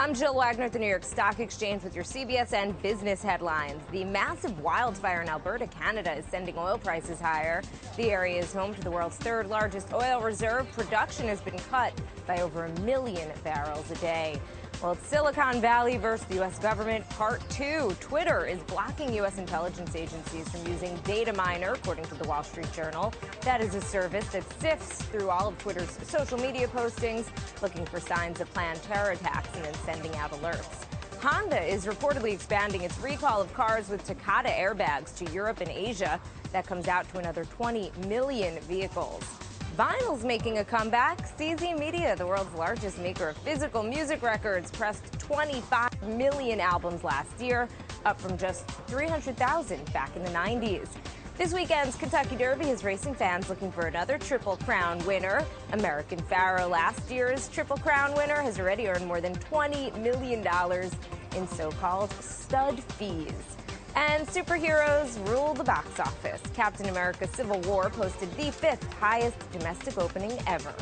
I'm Jill Wagner at the New York Stock Exchange with your CBSN business headlines. The massive wildfire in Alberta, Canada is sending oil prices higher. The area is home to the world's third largest oil reserve. Production has been cut by over 1 million barrels a day. Well, it's Silicon Valley versus the U.S. government, part 2. Twitter is blocking U.S. intelligence agencies from using Data Miner, according to the Wall Street Journal. That is a service that sifts through all of Twitter's social media postings, looking for signs of planned terror attacks and then sending out alerts. Honda is reportedly expanding its recall of cars with Takata airbags to Europe and Asia. That comes out to another 20 million vehicles. Vinyl's making a comeback. CZ Media, the world's largest maker of physical music records, pressed 25 million albums last year, up from just 300,000 back in the 90s. This weekend's Kentucky Derby has racing fans looking for another Triple Crown winner. American Pharoah, last year's Triple Crown winner, has already earned more than $20 million in so-called stud fees. And superheroes rule the box office. Captain America: Civil War posted the 5th highest domestic opening ever.